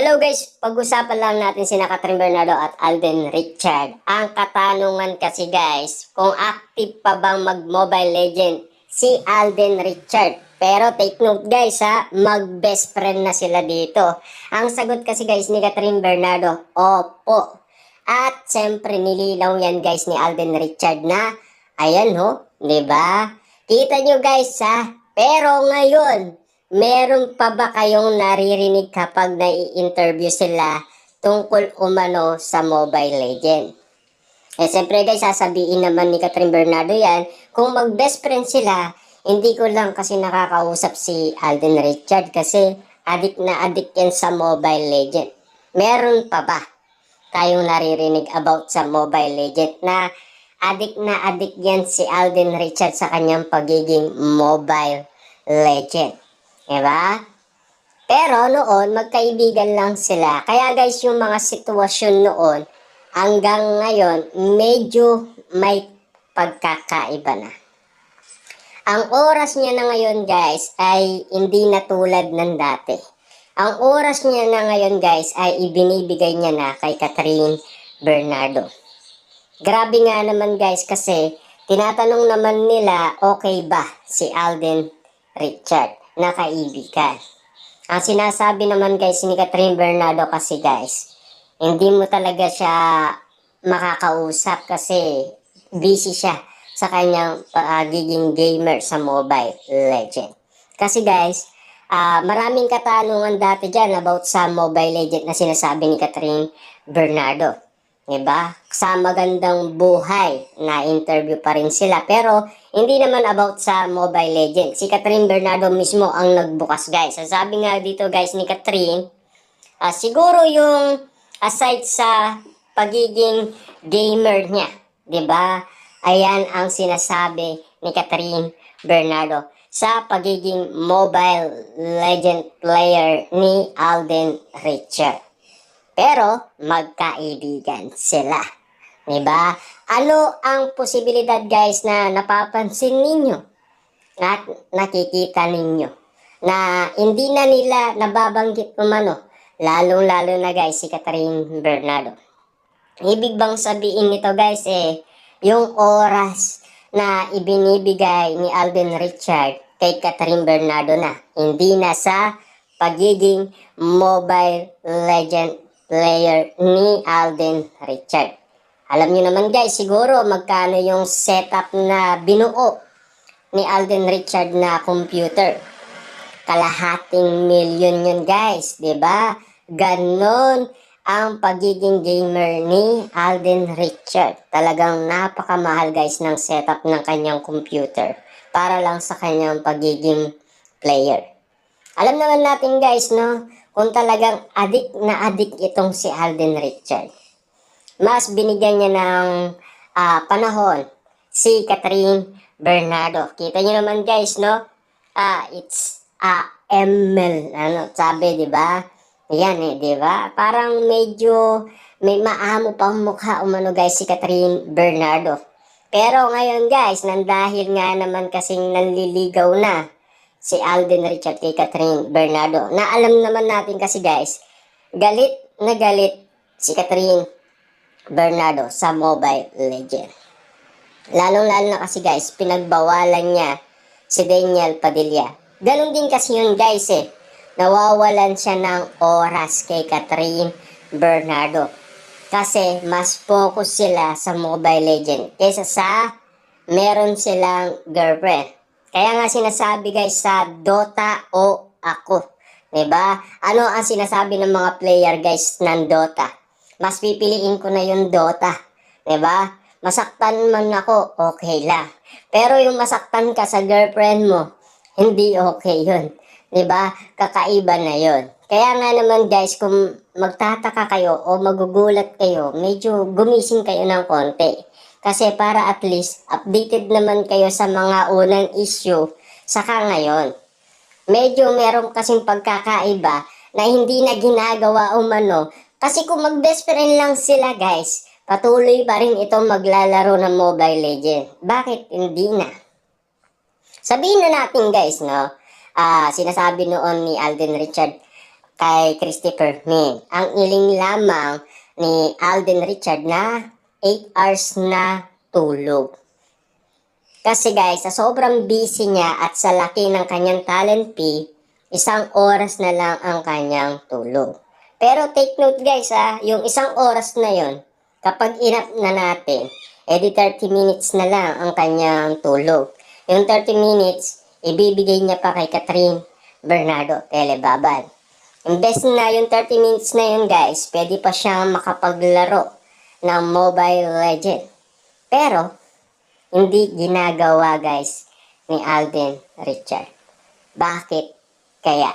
Hello guys, pag-usapan lang natin si Catherine Bernardo at Alden Richard. Ang katanungan kasi guys, kung active pa bang mag-Mobile Legend si Alden Richard. Pero take note guys ha, mag-best friend na sila dito. Ang sagot kasi guys ni Catherine Bernardo, opo. At siyempre nililaw yan guys ni Alden Richard na, ayan ho, di ba? Kita nyo guys ha, pero ngayon, meron pa ba kayong naririnig kapag nai-interview sila tungkol umano sa Mobile Legend? Siyempre guys, sasabihin naman ni Catherine Bernardo yan, kung mag-best friend sila, hindi ko lang kasi nakakausap si Alden Richard kasi adik na adik yan sa Mobile Legend. Meron pa ba tayong naririnig about sa Mobile Legend na adik yan si Alden Richard sa kanyang pagiging Mobile Legend? Diba? Pero noon, magkaibigan lang sila. Kaya guys, yung mga sitwasyon noon, hanggang ngayon, medyo may pagkakaiba na. Ang oras niya na ngayon guys, ay hindi na tulad ng dati. Ang oras niya na ngayon guys, ay ibinibigay niya na kay Catherine Bernardo. Grabe nga naman guys, kasi tinatanong naman nila, okay ba si Alden Richard na kaibigan? Ang sinasabi naman guys ni Catherine Bernardo kasi guys, hindi mo talaga siya makakausap kasi busy siya sa kanyang pagiging gamer sa Mobile Legend. Kasi guys, maraming katanungan dati dyan about sa Mobile Legend na sinasabi ni Catherine Bernardo. Diba? Sa Magandang Buhay na interview pa rin sila. Pero hindi naman about sa Mobile Legends. Si Catherine Bernardo mismo ang nagbukas guys. Sabi nga dito guys ni Catherine, siguro yung aside sa pagiging gamer niya, 'di ba? Ayan ang sinasabi ni Catherine Bernardo sa pagiging Mobile Legend player ni Alden Richard. Pero magkaibigan sila. Diba? Ano ang posibilidad guys na napapansin ninyo at nakikita ninyo na hindi na nila nababanggit umano, lalong-lalo na guys si Catherine Bernardo. Ibig bang sabihin nito guys yung oras na ibinibigay ni Alden Richard kay Catherine Bernardo na hindi na sa pagiging Mobile Legend player ni Alden Richard. Alam niyo naman guys, siguro magkano yung setup na binuo ni Alden Richard na computer. Kalahating milyon yun guys, 'di ba? Ganon ang pagiging gamer ni Alden Richard. Talagang napakamahal guys ng setup ng kanyang computer para lang sa kanyang pagiging player. Alam naman natin guys, no, kung talagang adik na adik itong si Alden Richard. Mas binigyan niya ng panahon si Catherine Bernardo. Kita niyo naman guys, no? It's ML, sabi, di ba? Yan di ba? Parang medyo may maamo pang mukha umano guys si Catherine Bernardo. Pero ngayon guys, dahil nga naman kasing nanliligaw na si Alden Richard kay Catherine Bernardo, na alam naman natin kasi guys, galit na galit si Catherine Bernardo sa Mobile Legend. Lalong-lalo na kasi guys, pinagbawalan niya si Daniel Padilla. Ganon din kasi yun guys nawawalan siya ng oras kay Catherine Bernardo. Kasi mas focus sila sa Mobile Legend kaysa sa meron silang girlfriend. Kaya nga sinasabi guys sa Dota o ako. Diba? Ano ang sinasabi ng mga player guys ng Dota? Mas pipiliin ko na yung Dota. Diba? Masaktan man ako, okay lang. Pero yung masaktan ka sa girlfriend mo, hindi okay yun. Diba? Kakaiba na yun. Kaya nga naman guys, kung magtataka kayo o magugulat kayo, medyo gumising kayo ng konti. Kasi para at least updated naman kayo sa mga unang issue saka ngayon. Medyo meron kasing pagkakaiba na hindi na ginagawa umano. Kasi kung mag-best friend lang sila guys, patuloy pa rin itong maglalaro ng Mobile Legend. Bakit hindi na? Sabihin na natin guys, no? Sinasabi noon ni Alden Richard, kay Christopher Min. Ang iling lamang ni Alden Richard na 8 hours na tulog. Kasi guys, sa sobrang busy niya at sa laki ng kanyang talent fee, 1 oras na lang ang kanyang tulog. Pero take note guys yung 1 oras na yon, kapag inap na natin, edi 30 minutes na lang ang kanyang tulog. Yung 30 minutes, ibibigay niya pa kay Catherine Bernardo Telebabad. Imbes na yung 30 minutes na yun guys, pwede pa siyang makapaglaro ng Mobile Legend. Pero, hindi ginagawa guys ni Alden Richard. Bakit kaya?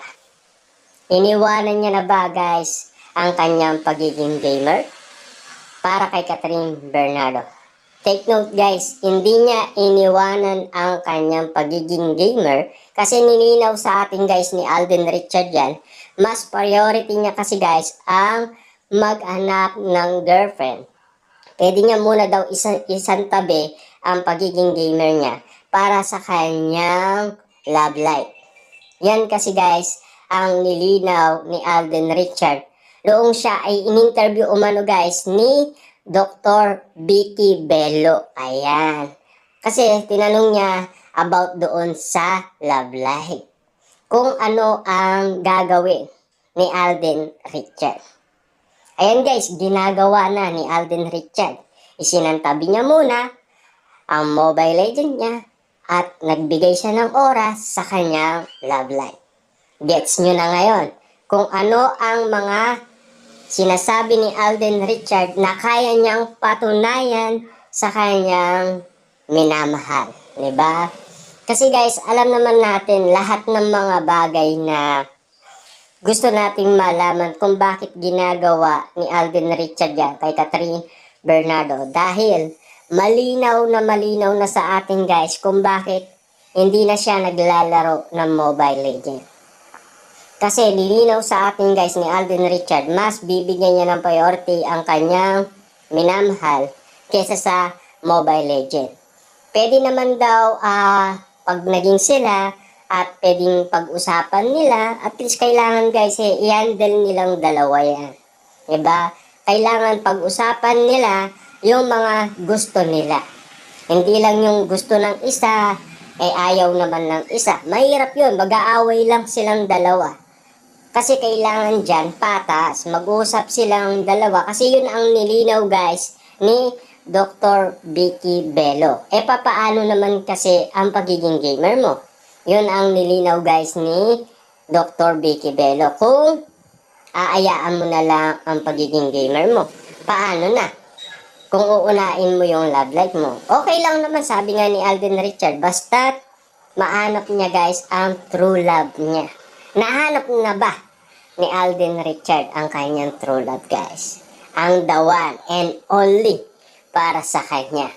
Iniwanan niya na ba guys ang kanyang pagiging gamer para kay Catherine Bernardo? Take note guys, hindi niya iniwanan ang kanyang pagiging gamer kasi nilinaw sa atin guys ni Alden Richard yan. Mas priority niya kasi guys ang maghanap ng girlfriend. Pwede niya muna daw isang tabi ang pagiging gamer niya para sa kanyang love life. Yan kasi guys ang nilinaw ni Alden Richard noong siya ay in-interview umano guys ni Dr. Vicky Bello. Ayan. Kasi tinanong niya about doon sa love life. Kung ano ang gagawin ni Alden Richard. Ayan guys, ginagawa na ni Alden Richard. Isinantabi niya muna ang Mobile Legend niya at nagbigay siya ng oras sa kanyang love life. Gets nyo na ngayon kung ano ang mga sinasabi ni Alden Richard na kaya niyang patunayan sa kanyang minamahal. Diba? Kasi guys, alam naman natin lahat ng mga bagay na gusto nating malaman kung bakit ginagawa ni Alden Richard yan kay Catherine Bernardo. Dahil malinaw na sa atin guys kung bakit hindi na siya naglalaro ng Mobile Legend. Kasi lilinaw sa atin guys ni Alden Richard, mas bibigyan niya ng priority ang kanyang minamahal kesa sa Mobile Legend. Pwede naman daw pag naging sila at pwedeng pag-usapan nila, at least kailangan guys i-handle nilang dalawa yan. Diba? Kailangan pag-usapan nila yung mga gusto nila. Hindi lang yung gusto ng isa, ayaw naman ng isa. Mahirap yun, mag-aaway lang silang dalawa. Kasi kailangan dyan, patas, mag-usap silang dalawa. Kasi yun ang nilinaw guys ni Dr. Vicky Bello. Papaano naman kasi ang pagiging gamer mo? Yun ang nilinaw guys ni Dr. Vicky Bello. Kung aayaan mo na lang ang pagiging gamer mo, paano na? Kung uunain mo yung love life mo, okay lang naman, sabi nga ni Alden Richard, basta mahanap niya guys ang true love niya. Nahanap na ba ni Alden Richard ang kanyang true love guys? Ang the one and only para sa kanya.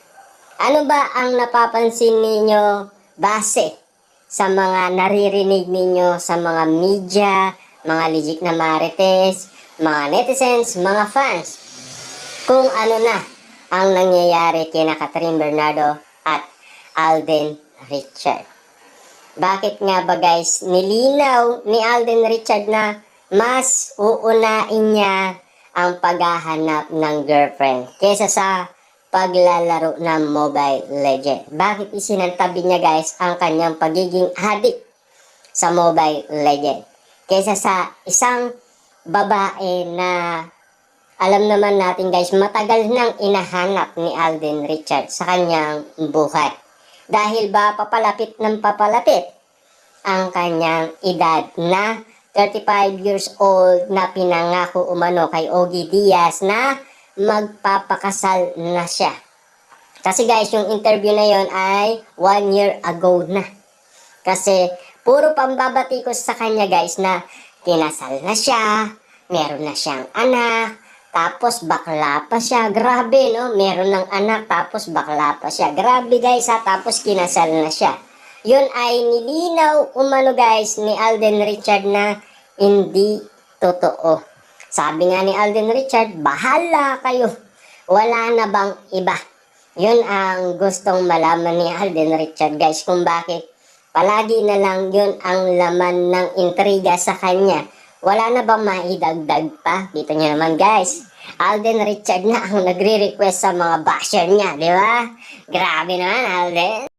Ano ba ang napapansin ninyo base sa mga naririnig ninyo sa mga media, mga legit na marites, mga netizens, mga fans? Kung ano na ang nangyayari kina Catherine Bernardo at Alden Richard. Bakit nga ba guys nilinaw ni Alden Richard na mas uunain niya ang paghahanap ng girlfriend kesa sa paglalaro ng Mobile Legend? Bakit isinantabi niya guys ang kanyang pagiging addict sa Mobile Legend kesa sa isang babae na alam naman natin guys matagal nang inahanap ni Alden Richard sa kanyang buhay? Dahil ba papalapit ng papalapit ang kanyang edad na 35 years old na pinangako umano kay Ogie Diaz na magpapakasal na siya. Kasi guys, yung interview na yon ay 1 year ago na. Kasi puro pambabatikos sa kanya guys na kinasal na siya, meron na siyang anak, tapos bakla pa siya. Grabe no, meron ng anak tapos bakla pa siya. Grabe guys tapos kinasal na siya. Yun ay nilinaw umano guys ni Alden Richard na hindi totoo. Sabi nga ni Alden Richard, bahala kayo. Wala na bang iba? Yun ang gustong malaman ni Alden Richard guys, kung bakit palagi na lang yun ang laman ng intriga sa kanya Wala na bang maidagdag pa? Dito nyo naman guys. Alden Richard na ang nagre-request sa mga basher niya, di ba? Grabe naman, Alden.